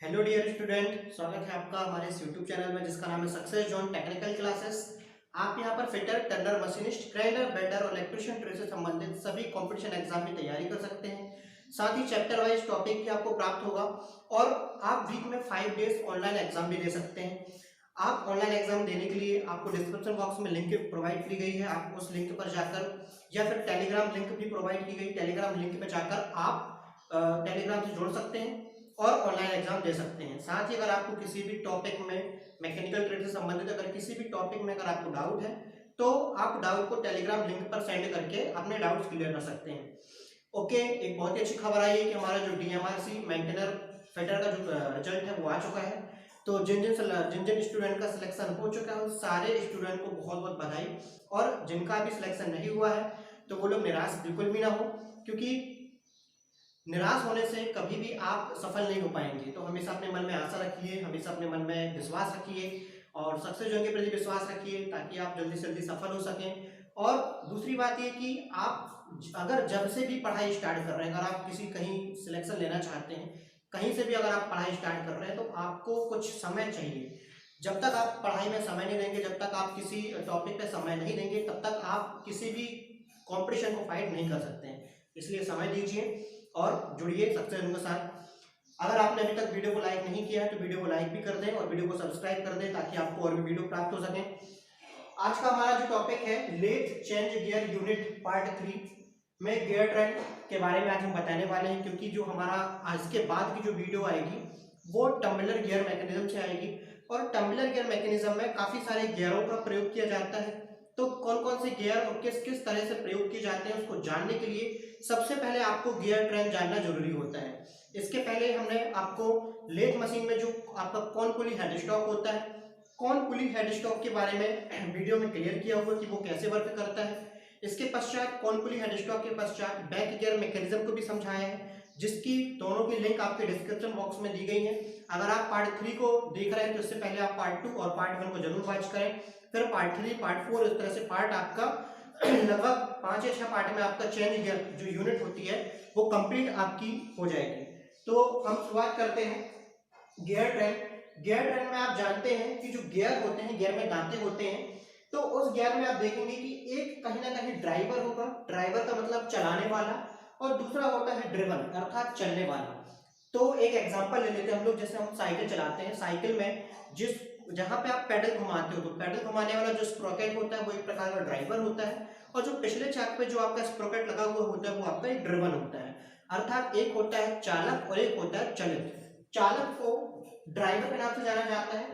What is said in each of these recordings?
Hello dear student, स्वागत है आपका हमारे इस यूट्यूब चैनल में जिसका नाम है सक्सेस जोन टेक्निकल क्लासेस। आप यहां पर fitter, Turner, machinist, grinder, welder और इलेक्ट्रिशियन ट्रेड से संबंधित सभी कंपटीशन एग्जाम की तैयारी कर सकते हैं। साथ ही चैप्टर वाइज टॉपिक भी आपको प्राप्त होगा और आप वीक में 5 डेज ऑनलाइन एग्जाम भी दे सकते हैं। आप ऑनलाइन एग्जाम देने के लिए आपको डिस्क्रिप्शन बॉक्स में लिंक प्रोवाइड की गई है। आप उस लिंक पर जाकर या फिर टेलीग्राम लिंक भी प्रोवाइड की गई, टेलीग्राम लिंक में जाकर आप टेलीग्राम से जुड़ सकते हैं और ऑनलाइन एग्जाम दे सकते हैं। साथ ही अगर आपको किसी भी टॉपिक में, मैकेनिकल ट्रेड से संबंधित अगर किसी भी टॉपिक में अगर आपको डाउट है तो आप डाउट को टेलीग्राम लिंक पर सेंड करके अपने डाउट्स क्लियर कर सकते हैं। ओके, एक बहुत ही अच्छी खबर आई है कि हमारा जो डीएमआरसी मेंटेनर फिटर का जो रिजल्ट है वो आ चुका है। तो जिन जिन स्टूडेंट का सिलेक्शन हो चुका है उन सारे स्टूडेंट को बहुत बहुत बधाई, और जिनका भी सिलेक्शन नहीं हुआ है तो वो लोग निराश बिल्कुल भी ना हो, क्योंकि निराश होने से कभी भी आप सफल नहीं हो पाएंगे। तो हमेशा अपने मन में आशा रखिए, हमेशा अपने मन में विश्वास रखिए और सक्सेस जोन के प्रति विश्वास रखिए ताकि आप जल्दी से जल्दी सफल हो सकें। और दूसरी बात ये कि आप अगर जब से भी पढ़ाई स्टार्ट कर रहे हैं, अगर आप किसी कहीं सिलेक्शन लेना चाहते हैं, कहीं से भी अगर आप पढ़ाई स्टार्ट कर रहे हैं तो आपको कुछ समय चाहिए। जब तक आप पढ़ाई में समय नहीं देंगे, जब तक आप किसी टॉपिक पे समय नहीं देंगे, तब तक आप किसी भी कंपटीशन को फाइट नहीं कर सकते हैं। इसलिए समय दीजिए और जुड़िए सक्सेस के साथ। अगर आपने अभी तक वीडियो को लाइक नहीं किया है तो वीडियो को लाइक भी कर दें और वीडियो को सब्सक्राइब कर दें ताकि आपको और भी वीडियो प्राप्त हो सके। आज का हमारा जो टॉपिक है lathe change gear unit part 3 में गियर ट्रेन के बारे में आज हम बताने वाले हैं, क्योंकि जो हमारा आज के बाद की जो वीडियो आएगी वो टम्बलर गियर मैकेनिज्म से आएगी। और टम्बलर गियर मैकेनिज्म में काफी सारे गियरों का प्रयोग किया जाता है। तो कौन कौन से गियर और किस किस तरह से प्रयोग किए जाते हैं उसको जानने के लिए सबसे पहले आपको गियर ट्रेन जानना जरूरी होता है। इसके पहले हमने आपको लेथ मशीन में जो आपका कौन पुली हेड स्टॉक होता है, कौन पुली हेड स्टॉक के बारे में वीडियो में क्लियर किया हुआ कि वो कैसे वर्क करता है। इसके पश्चात कौन पुली हेड स्टॉक के पश्चात बैक गियर मैकेनिज्म को भी समझाया है, जिसकी दोनों की लिंक आपके डिस्क्रिप्शन बॉक्स में दी गई है। अगर आप पार्ट 3 को देख रहे हैं तो इससे पहले आप पार्ट 2 और पार्ट 1 को जरूर वॉच करें, फिर पार्ट 3, पार्ट 4, इस तरह से पार्ट आपका लगभग 5 या 6 पार्ट में आपका चेंज गियर जो यूनिट होती है वो कंप्लीट आपकी हो जाएगी। तो हम शुरुआत करते हैं गियर ट्रेन। गियर ट्रेन में आप जानते हैं कि जो गियर होते हैं, गियर में दांते होते हैं, तो उस गियर में आप देखेंगे कि एक कहीं ना कहीं ड्राइवर होगा, ड्राइवर का मतलब चलाने वाला, और दूसरा होता है ड्रिवन अर्थात चलने वाला। तो एक एग्जांपल ले लेते हैं हम लोग, जैसे हम साइकिल चलाते हैं, साइकिल में जिस जहां पे आप पैडल घुमाते हो तो पैडल घुमाने वाला जो स्प्रोकेट होता है वो एक प्रकार का ड्राइवर होता है, और जो पिछले चाक पे जो आपका स्प्रोकेट लगा हुआ होता है वो आपका एक ड्रिवन होता है। अर्थात एक होता है चालक और एक होता है चलित। चालक को ड्राइवर के नाम से जाना जाता है,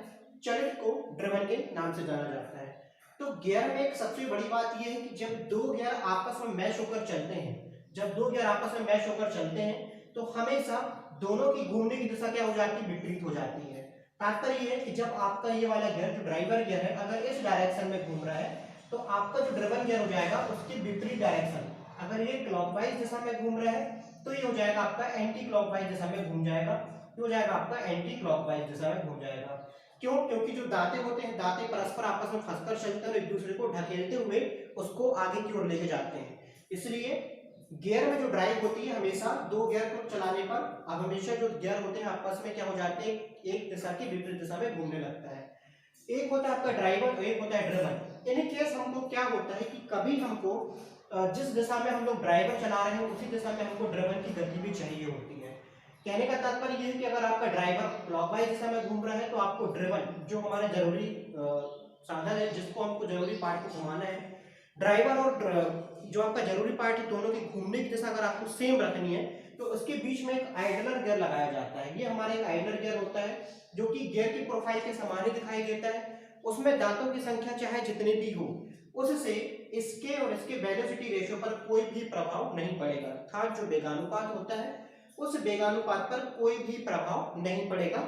चलित को ड्रिवन के नाम से जाना जाता है। तो गियर में एक सबसे बड़ी बात यह है कि जब दो गियर आपस में मैच होकर चलते हैं, जब दो गियर आपस में मैच होकर चलते हैं तो हमेशा दोनों की घूमने की दिशा क्या हो जाती है, विपरीत हो जाती है। तात्पर्य यह है कि जब आपका ये वाला गियर जो ड्राइवर गियर है अगर इस डायरेक्शन में घूम रहा है तो आपका जो ड्रिवन गियर हो जाएगा उसके विपरीत डायरेक्शन, अगर ये क्लॉकवाइज दिशा में घूम रहा है तो ये हो जाएगा आपका एंटी क्लॉकवाइज दिशा में घूम जाएगा, ये हो जाएगा आपका एंटी क्लॉकवाइज दिशा में घूम जाएगा। क्यों? क्योंकि जो दांते होते हैं, दांते परस्पर आपस में फंसकर चलते हैं और एक दूसरे को ढकेलते हुए उसको आगे की ओर लेके जाते हैं। इसलिए गियर में जो ड्राइव होती है हमेशा दो गियर को चलाने पर अब हमेशा जो गियर होते हैं आपस में क्या हो जाते हैं, एक दिशा की विपरीत दिशा में घूमने लगता है। एक होता है आपका ड्राइवर और एक होता है ड्रिवन। इन केस हमको क्या होता है कि कभी हमको जिस दिशा में हम लोग ड्राइवर चला रहे हैं उसी दिशा में हमको ड्रिवन की गति भी चाहिए होती है। कहने का तात्पर्य यह है कि अगर आपका ड्राइवर क्लॉकवाइज दिशा में घूम रहा है तो आपको ड्रिवन जो हमारा जरूरी साधन है, जिसको हमको जरूरी पार्ट को घुमाना है, ड्राइवर और जो आपका जरूरी पार्ट है दोनों की घूमने की दिशा अगर आपको सेम रखनी है तो उसके बीच में एक आइडलर गियर लगाया जाता है। ये हमारा एक आइडलर गियर होता है जो कि गियर की प्रोफाइल के समान ही दिखाई देता है। उसमें दांतों की संख्या चाहे जितनी भी हो उससे इसके और इसके वेलोसिटी रेशियो पर कोई भी प्रभाव नहीं पड़ेगा, अर्थात जो वेगानुपात होता है उस वेगानुपात पर कोई भी प्रभाव नहीं पड़ेगा।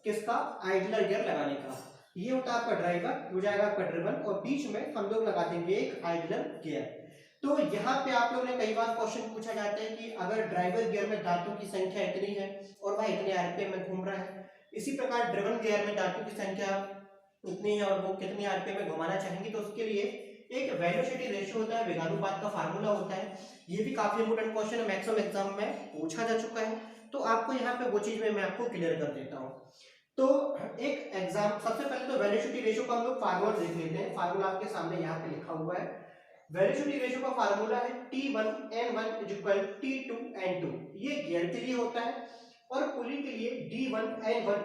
किसका? आइडलर गियर लगाने का। ये होता है आपका ड्राइवर, हो जाएगा आपका ड्रिवन, और बीच में हम लोग लगा देंगे एक आइडलर गियर। तो यहाँ पे आप लोगों ने कई बार क्वेश्चन पूछा जाता है कि अगर ड्राइवर गियर में दांतों की संख्या इतनी है और वह इतने आरपीएम में घूम रहा है, इसी प्रकार ड्रिवन गियर में दांतों की संख्या इतनी है और वो कितनी आरपीएम में घुमाना चाहेंगे, तो उसके लिए एक वेलोसिटी रेशियो होता है, वेगानुपात का फार्मूला होता है। ये भी काफी इंपोर्टेंट क्वेश्चन है, मैक्सिमम एग्जाम में पूछा जा चुका है, तो आपको यहाँ पे वो चीज में मैं आपको क्लियर कर देता हूँ। तो एक एग्जाम, सबसे पहले तो वेलोसिटी रेशियो का हम लोग फार्मूला देख लेते हैं। फार्मूला आपके सामने यहाँ पे लिखा हुआ है। वेलोसिटी रेशियो का फार्मूला है T1N1 T2 N2। ये गियर के लिए होता है, और पुली के लिए D1N1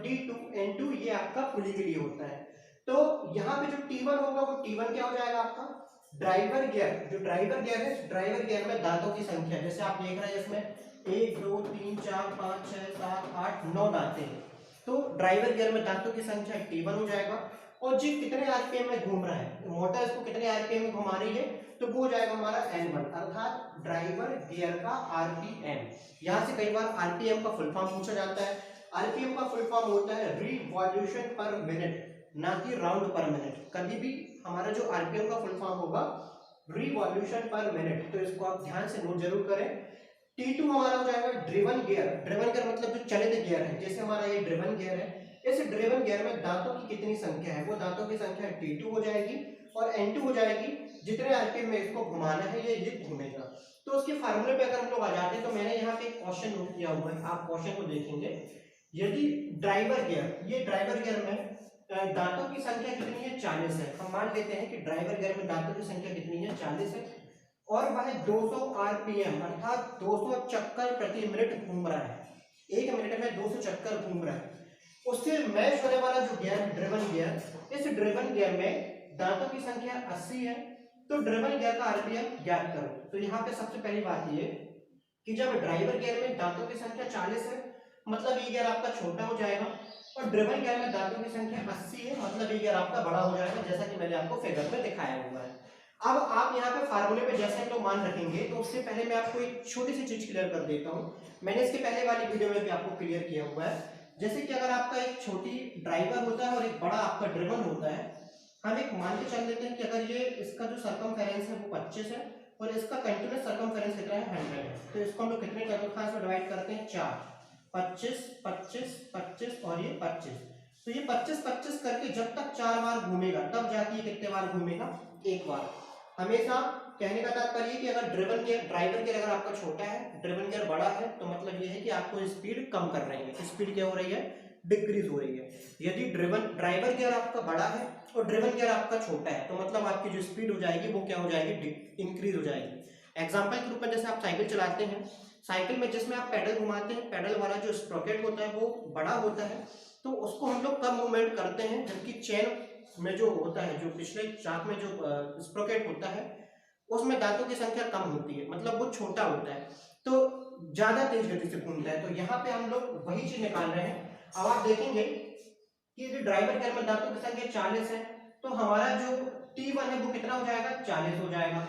D2 N2, ये आपका पुली के लिए होता है। तो यहाँ पे जो T1 होगा वो T1 क्या हो जाएगा आपका ड्राइवर गियर। जो ड्राइवर गियर है, ड्राइवर गियर में दांतों की संख्या जैसे आप देख रहे हैं इसमें 1 2 3 4 5 6 7 8 9 दांतें हैं, तो ड्राइवर गियर में दांतों की संख्या T1 हो जाएगा। और जी कितने आरपीएम में घूम रहा है, मोटर इसको कितने आरपीएम में घुमा रही है, तो वो हो जाएगा हमारा N1, अर्थात ड्राइवर गियर का आरपीएम। यहाँ से कई बार आरपीएम का फुल फॉर्म पूछा जाता है। आरपीएम का फुल फॉर्म होता है रिवॉल्यूशन पर मिनट, ना कि राउंड पर मिनट। कभी भी हमारा जो आरपीएम का फुल फॉर्म होगा रिवॉल्यूशन पर मिनट, तो इसको आप ध्यान से नोट जरूर करें। T2 हमारा हो जाएगा ड्रिवन गियर। ड्रिवन गियर मतलब जो चलित गियर है, जैसे हमारा ये ड्रिवन गियर है, इस ड्रिवन गियर में दांतों की कितनी संख्या है, वो दांतों की संख्या T2 हो जाएगी, और N2 हो जाएगी जितने आरपीएम में इसको घुमाना है ये घूमेगा। तो उसके फार्मूले पे अगर हम लोग आ जाते हैं, तो मैंने यहाँ पे एक क्वेश्चन नोट किया हुआ है, आप क्वेश्चन को देखेंगे। यदि ड्राइवर गियर, ये ड्राइवर गियर में दांतों की संख्या कितनी है 40 है। हम मान लेते हैं कि ड्राइवर गियर में दांतों की संख्या कितनी है 40 है, और वह 200 आरपीएम अर्थात 200 चक्कर प्रति मिनट घूम रहा है। एक मिनट में 200 चक्कर घूम रहा है। उससे मैच होने वाला जो गियर है ड्रिवन गियर, इस ड्रिवन गियर में दांतों की संख्या 80 है, तो ड्रिवन गियर का आरपीएम ज्ञात करो। तो यहाँ पे सबसे पहली बात ये कि जब ड्राइवर गियर में दांतों की संख्या 40 है, मतलब ये गियर आपका छोटा हो जाएगा, और ड्रिवन गियर में दांतों की संख्या 80 है, मतलब ये गियर आपका बड़ा हो जाएगा, जैसा कि मैंने आपको फिगर में दिखाया हुआ है। अब आप यहाँ पे फार्मूले पे जैसे हम लोग मान रखेंगे, तो उससे पहले मैं आपको एक छोटी सी चीज क्लियर कर देता हूँ। मैंने इसके पहले वाली वीडियो में भी आपको क्लियर किया हुआ है। जैसे कि अगर आपका एक छोटी ड्राइवर होता है और एक बड़ा आपका ड्रिवन होता है, हम एक मान के चल लेते हैं कि अगर ये इसका जो सर्कमफेरेंस है वो 25 है, और इसका कंटिन्यूअस सर्कमफेरेंस कितना है 100 है, तो इसको हम लोग कितने चतुर्थांश में डिवाइड करते हैं 4, 25 25 25 और ये 25। तो ये 25 25 करके जब तक 4 बार घूमेगा, तब जाके ये कितने बार घूमेगा, एक बार। हमेशा कहने का तात्पर्य कि अगर ड्रिवन गियर, ड्राइवर गियर अगर आपका छोटा है, ड्रिवन गियर बड़ा है, तो मतलब ये है कि आपको स्पीड कम कर रही है, स्पीड क्या हो रही है, डिक्रीज हो रही है। यदि ड्राइवर गियर आपका बड़ा है और ड्रिवन गियर आपका छोटा है, तो मतलब आपकी जो स्पीड हो जाएगी वो क्या हो जाएगी, इंक्रीज हो जाएगी। एग्जाम्पल के रूप में जैसे आप साइकिल चलाते हैं, साइकिल में जिसमें आप पैडल घुमाते हैं, पैडल वाला जो स्प्रॉकेट होता है वो बड़ा होता है, तो उसको हम लोग कम मूवमेंट करते हैं, जबकि चेन में जो होता है, जो पिछले चाक में जो स्प्रॉकेट होता है, उसमें दांतों की संख्या कम होती है, मतलब वो छोटा होता है, तो ज्यादा तेज गति से घूमता है। तो यहाँ पे हम लोग वही चीज निकाल रहे हैं। अब आप देखेंगे कि जो ड्राइवर गियर में दांतों की संख्या 40 है, तो हमारा जो T1 है वो कितना हो जाएगा, 40 हो जाएगा।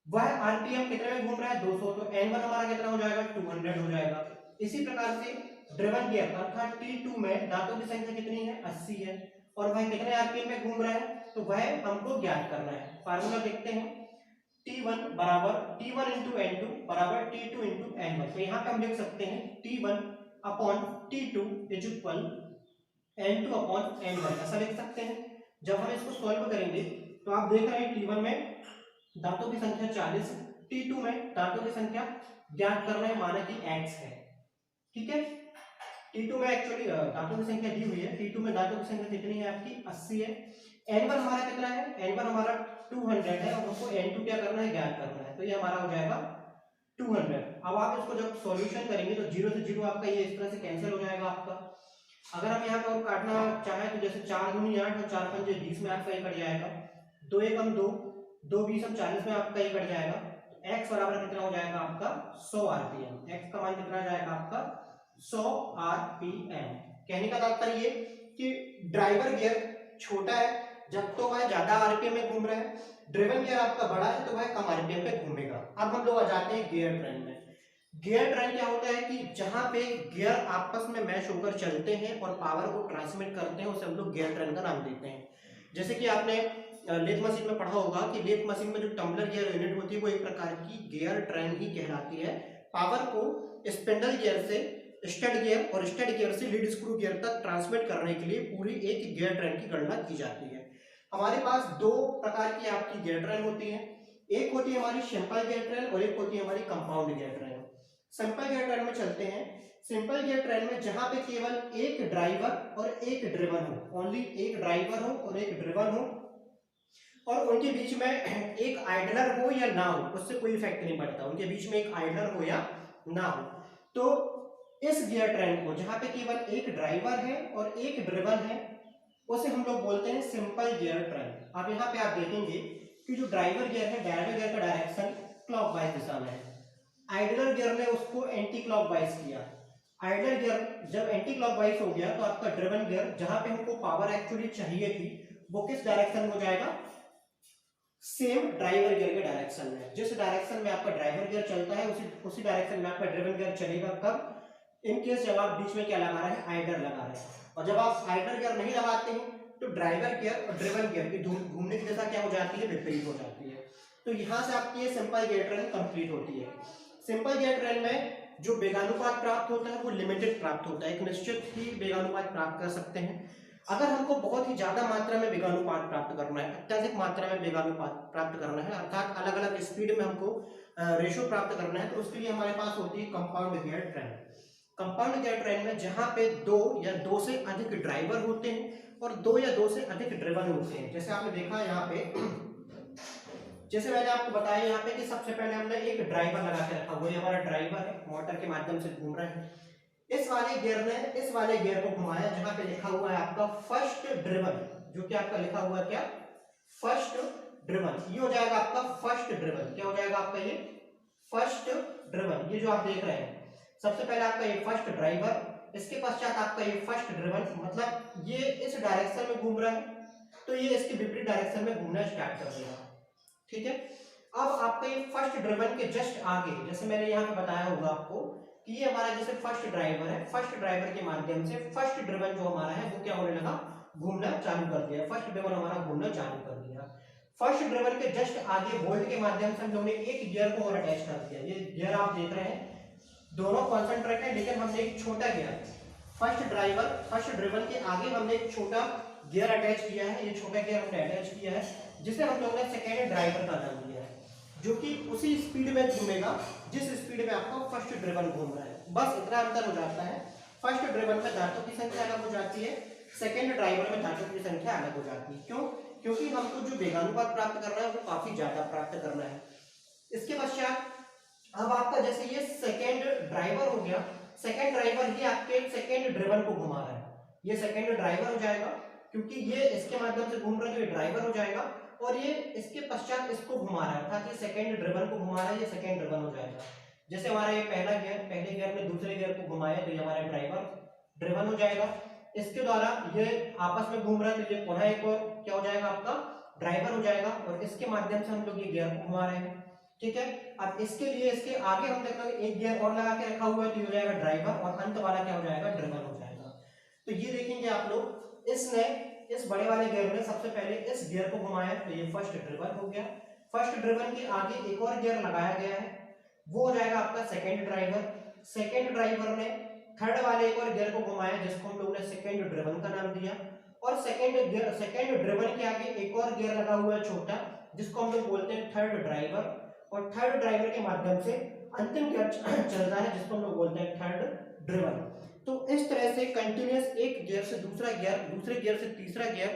वह आरपीएम कितने में घूम रहा है, 200, तो N1 हमारा कितना हो जाएगा, 200 हो जाएगा। इसी प्रकार से ड्रिवन गियर अर्थात T2 में दांतों की संख्या कितनी है, 80 है, और वह कितने आरपीएम में घूम रहा है, तो वह हमको ज्ञात करना है। फार्मूला देखते हैं, T1 बराबर T1 इंटू N2 बराबर T2 इंटू N1। तो यहाँ पे हम लिख सकते हैं T1 upon T2 is equal N2 upon N1, ऐसा लिख सकते हैं। जब हम इसको सॉल्व करेंगे, तो आप देख रहे हैं T1 में दांतों की संख्या 40, T2 में दांतों की संख्या ज्ञात करना है, माना कि x है, ठीक है। T2 में एक्चुअली दांतों की संख्या दी हुई है, T2 में दांतों की संख्या कितनी है आपकी, 80 है। N1 हमारा कितना है, N1 हमारा 200 है, और हमको N2 क्या करना है, ज्ञात करना है, तो ये हमारा हो जाएगा 200। अब आप इसको जब सॉल्यूशन करेंगे, तो 0 से 0 आपका ये इस तरह से कैंसिल हो जाएगा आपका। अगर हम यहाँ पे और काटना चाहें, तो जैसे 4 दूनी 8 और 4 पंजे 20 में आपका ये कट जाएगा, 2 एकम 2, 2 20 हम 40 में आपका ये कट जाएगा। x बराबर कितना हो जाएगा आपका 100 आरपीएम। x का मान कितना जाएगा आपका 100 आरपीएम। कहने का तात्पर्य ये कि ड्राइवर गियर छोटा है जब तो वह ज्यादा आरपीएम में घूम रहा है, ड्रिवन गियर आपका बड़ा है तो वह कम आरपीएम पे घूमेगा। अब हम लोग आ जाते हैं गियर ट्रेन में। गियर ट्रेन क्या होता है कि जहां पे गियर आपस में मैच होकर चलते हैं और पावर को ट्रांसमिट करते हैं, उसे हम लोग गियर ट्रेन का नाम देते हैं। जैसे कि आपने लेथ मशीन में पढ़ा होगा कि लेथ मशीन में जो टम्बलर गियर यूनिट होती है वो एक प्रकार की गियर ट्रेन ही कहलाती है। पावर को स्पिंडल गियर से स्टड गियर और स्टड गियर से लीड स्क्रू गियर तक ट्रांसमिट करने के लिए पूरी एक गियर ट्रेन की गणना की जाती है। हमारे पास दो प्रकार की आपकी गियर ट्रेन होती है। एक होती है हमारी सिंपल गियर ट्रेन और एक होती है हमारी compound gear train. Simple gear train में चलते हैं। सिंपल गियर ट्रेन में जहां पे केवल एक ड्राइवर और एक ड्रिवन हो, ओनली एक ड्राइवर हो और एक ड्रिवन हो, और उनके बीच में एक आइडलर हो या ना हो, उससे कोई इफेक्ट नहीं पड़ता, उनके बीच में एक आइडलर हो या ना हो। तो इस गियर ट्रेन को जहां पे केवल एक ड्राइवर है और एक ड्रिवन है, उसे हम लोग बोलते हैं सिंपल गियर ट्रेन। अब यहाँ पे आप देखेंगे कि जो ड्राइवर गियर है, ड्राइवर गियर का डायरेक्शन क्लॉकवाइज दिशा में है, आइडलर गियर ने उसको एंटी क्लॉकवाइज किया। आइडलर गियर जब एंटी क्लॉकवाइज हो गया तो आपका ड्रिवन गियर जहां पे हमको पावर एक्चुअली चाहिए थी वो किस डायरेक्शन में हो जाएगा, सेम ड्राइवर गियर के डायरेक्शन में। जिस डायरेक्शन में आपका ड्राइवर गियर चलता है उसी डायरेक्शन में आपका ड्रिवन गियर चलेगा। कब? इन केस जब आप बीच में क्या लगा रहे हैं, आइडलर लगा रहे हैं। और जब आप आइडलर गियर नहीं लगाते हैं तो ड्राइवर गियर और ड्रिवन गियर की घूमने की दिशा क्या हो जाती है, विपरीत हो जाती है। तो यहाँ से आपकी ये सिंपल गियर ट्रेन कंप्लीट होती है। सिंपल गियर ट्रेन में जो वेगानुपात प्राप्त होता है वो लिमिटेड प्राप्त होता है, एक निश्चित ही वेगानुपात प्राप्त कर सकते हैं। अगर हमको बहुत ही ज्यादा मात्रा में वेगानुपात प्राप्त करना है, अत्यधिक मात्रा में वेगानुपात प्राप्त करना है, अर्थात अलग अलग स्पीड में हमको रेशो प्राप्त करना है, तो उसके लिए हमारे पास होती है compound gear train. Compound gear train में जहां पे दो या दो से अधिक ड्राइवर होते हैं और दो या दो से अधिक ड्रिवन होते हैं। जैसे आपने देखा यहाँ पे, जैसे मैंने आपको बताया यहाँ पे कि सबसे पहले हमने एक ड्राइवर लगा के रखा हुआ, ये हमारा ड्राइवर है, मोटर के माध्यम से घूम रहे हैं। इस वाले गियर ने इस वाले गियर को घुमाया जहां पे लिखा हुआ है आपका फर्स्ट ड्रिवन, जो कि आपका लिखा हुआ है क्या, फर्स्ट ड्रिवन। ये हो जाएगा आपका फर्स्ट ड्रिवन। क्या हो जाएगा आपका ये फर्स्ट ड्रिवन। ये जो आप देख रहे हैं सबसे पहले आपका ये फर्स्ट ड्राइवर, इसके पश्चात आपका ये फर्स्ट ड्रिवन, मतलब ये इस डायरेक्शन में घूम रहा है तो ये इसके विपरीत डायरेक्शन में घूमना स्टार्ट कर देगा। ठीक है। अब आपका ये फर्स्ट ड्रिवन के जस्ट आगे, जैसे मैंने यहाँ पे बताया होगा आपको कि ये हमारा जैसे फर्स्ट ड्राइवर है, फर्स्ट ड्राइवर के माध्यम से फर्स्ट ड्रिवन जो हमारा है वो क्या होने लगा, घूमना चालू कर दिया। फर्स्ट ड्रिवन हमारा घूमना चालू कर दिया। फर्स्ट ड्रिवन के जस्ट आगे बोल्ट के माध्यम से हम लोगों ने एक गियर को और अटैच कर दिया। ये गियर आप देख रहे हैं दोनों कॉन्सेंट्रेट है, लेकिन हमने एक छोटा गियर फर्स्ट ड्रिवन के आगे हमने एक छोटा गियर अटैच किया है। ये छोटा गियर हमने अटैच किया है जिसे हम लोगों ने सेकेंड ड्राइवर का नाम दिया है, जो कि उसी स्पीड में घूमेगा जिस स्पीड में आपका फर्स्ट ड्रिवन घूम रहा है। बस इतना अंतर हो जाता है, फर्स्ट ड्रिवन में धातु की संख्या अलग हो जाती है, सेकेंड ड्राइवर में धातु की संख्या अलग हो जाती है। क्यों? क्योंकि हमको जो वेगानुपात प्राप्त करना है वो काफी ज्यादा प्राप्त करना है। इसके पश्चात अब आपका जैसे ये सेकेंड ड्राइवर हो गया, सेकेंड ड्राइवर ही आपके सेकेंड ड्रिवन को घुमा रहा है, ये सेकेंड ड्राइवर हो जाएगा क्योंकि ये इसके माध्यम से घूम रहा है तो ये ड्राइवर हो जाएगा, और ये इसके पश्चात इसको घुमा रहा है अर्थात ये सेकेंड ड्रिवन को घुमा रहा है, ये सेकेंड ड्रिवन हो जाएगा। जैसे हमारा ये पहला गियर, पहले गियर में दूसरे गियर को घुमाया तो ये हमारा ड्राइवर ड्रिवन हो जाएगा। इसके द्वारा ये आपस में घूम रहा है तो ये पुनः एक और क्या हो जाएगा आपका ड्राइवर हो जाएगा, और इसके माध्यम से हम लोग ये गियर को घुमा रहे हैं। ठीक है। अब इसके लिए इसके आगे हम देखा एक गियर और लगा के रखा हुआ है तो ये हो जाएगा ड्राइवर, और अंत वाला क्या हो जाएगा, ड्रिवन हो जाएगा। तो ये देखेंगे आप लोग, इसने इस बड़े वाले गियर ने सबसे पहले इस गियर को घुमाया तो ये फर्स्ट ड्रिवन हो गया। फर्स्ट ड्रिवन के आगे एक और गियर लगाया गया है, वो हो जाएगा आपका सेकेंड ड्राइवर। सेकेंड ड्राइवर ने थर्ड वाले एक और गियर को घुमाया जिसको हम लोगों ने सेकेंड ड्रिवन का नाम दिया, और सेकेंड ड्रिवन के आगे एक और गियर लगा हुआ है छोटा जिसको हम लोग बोलते हैं थर्ड ड्राइवर, और थर्ड ड्राइवर के माध्यम से अंतिम गियर चलता है जिसको हम लोग बोलते हैं थर्ड ड्रिवन। तो इस तरह से कंटिन्यूअस एक गियर से दूसरा गियर, दूसरे गियर से तीसरा गियर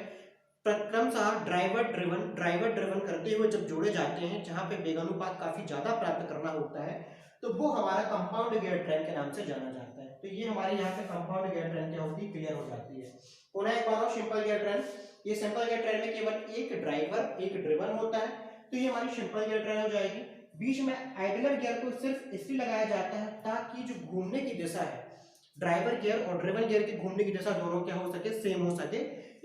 क्रमशः ड्राइवर ड्रिवन करते हुए जब जोड़े जाते हैं, जहां पे वेगानुपात काफी ज्यादा प्राप्त करना होता है, तो वो हमारा कंपाउंड गियर ट्रेन के नाम से जाना जाता है। तो ये हमारे यहाँ पे कंपाउंड गियर ट्रेन क्या होती है, क्लियर हो जाती है। पुनः एक बार सिंपल गियर ट्रेन, ये सिंपल गियर ट्रेन में केवल एक ड्राइवर एक ड्रिवन होता है, तो ये हमारी सिंपल गियर ट्रेन हो जाएगी। बीच में आइडलर गियर को सिर्फ इसलिए लगाया जाता है ताकि जो घूमने की दिशा है, ड्राइवर गियर और ड्रिवन गियर की घूमने की दिशा दोनों क्या हो सके, सेम हो सके,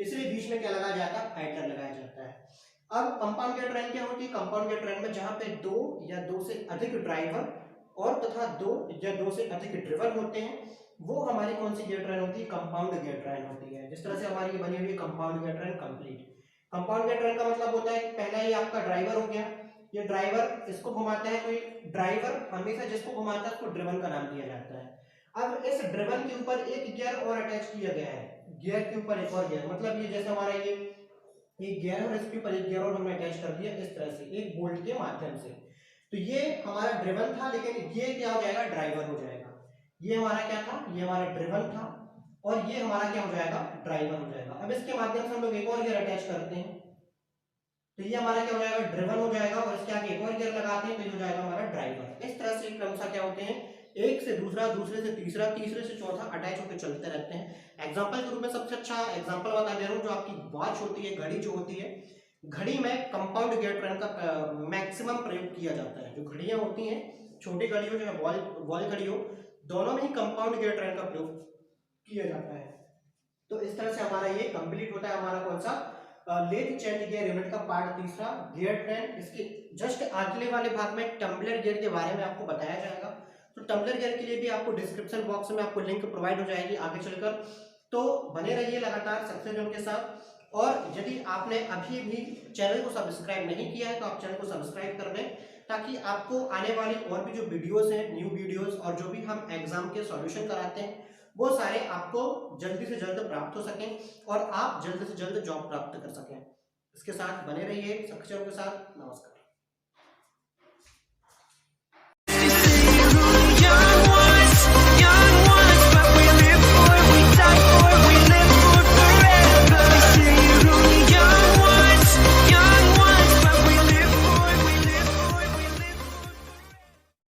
इसलिए बीच में क्या लगाया जाता है, आइडलर लगाया जाता है। अब कंपाउंड गियर ट्रेन क्या होती है, कंपाउंड गियर ट्रेन में जहां पे दो या दो से अधिक ड्राइवर और तथा दो या दो से अधिक ड्रिवन होते हैं, वो हमारी कौन सी गियर ट्रेन होती है, कंपाउंड गियर ट्रेन होती है। जिस तरह से हमारी ये बनी हुई है compound gear train complete. Compound gear train का मतलब होता है कि पहला ये आपका ड्राइवर हो गया, ये ड्राइवर इसको घुमाता है, तो ये ड्राइवर हमेशा जिसको घुमाता है उसको ड्रिवन का नाम दिया जाता है। अब इस ड्रिवन के ऊपर एक गियर और अटैच किया गया है, गियर के ऊपर एक और गियर, मतलब ये जैसे हमारा ये एक गियर और इसके ऊपर एक गियर और हमने अटैच कर दिया इस तरह से एक बोल्ट के माध्यम से। तो ये हमारा ड्रिवन था, लेकिन ये क्या हो जाएगा, ड्राइवर हो जाएगा। ये हमारा क्या था, ये हमारा ड्रिवन था और ये हमारा क्या हो जाएगा, ड्राइवर हो जाएगा। अब इसके माध्यम से हम लोग एक और गियर अटैच करते हैं, तो ये हमारा क्या हो जाएगा, ड्रिवन हो जाएगा और इसके आगे एक और गियर लगाते हैं तो ये हो जाएगा हमारा ड्राइवर। इस तरह से क्रमशः क्या होते हैं, एक से दूसरा, दूसरे से तीसरा, तीसरे से चौथा अटैच होकर चलते रहते हैं। एग्जांपल के रूप में सबसे अच्छा एग्जांपल बता दे रहा हूँ, जो आपकी वॉच होती है, घड़ी जो होती है, घड़ी में कंपाउंड गियर ट्रेन का मैक्सिमम प्रयोग किया जाता है। जो घड़ियां होती हैं, छोटी घड़ी हो चाहे वॉल घड़ी हो, दोनों में ही कंपाउंड गियर ट्रेन का प्रयोग किया जाता है। तो इस तरह से हमारा ये कंप्लीट होता है हमारा कौन सा, लेथ चेंज गियर यूनिट का पार्ट तीसरा, गियर ट्रेन। इसके जस्ट अगले वाले भाग में टम्बलर गियर के बारे में आपको बताया जाएगा। तो टम्बलर गियर के लिए भी आपको डिस्क्रिप्शन बॉक्स में आपको लिंक प्रोवाइड हो जाएगी आगे चलकर। तो बने रहिए लगातार सक्सेस जोन के साथ। और यदि आपने अभी भी चैनल को सब्सक्राइब नहीं किया है तो आप चैनल को सब्सक्राइब कर लें, ताकि आपको आने वाली और भी जो वीडियोस हैं, न्यू वीडियोस और जो भी हम एग्जाम के सॉल्यूशन कराते हैं, वो सारे आपको जल्दी से जल्द प्राप्त हो सकें और आप जल्द से जल्द जॉब प्राप्त कर सकें। इसके साथ बने रहिए सक्सेस के साथ। नमस्कार।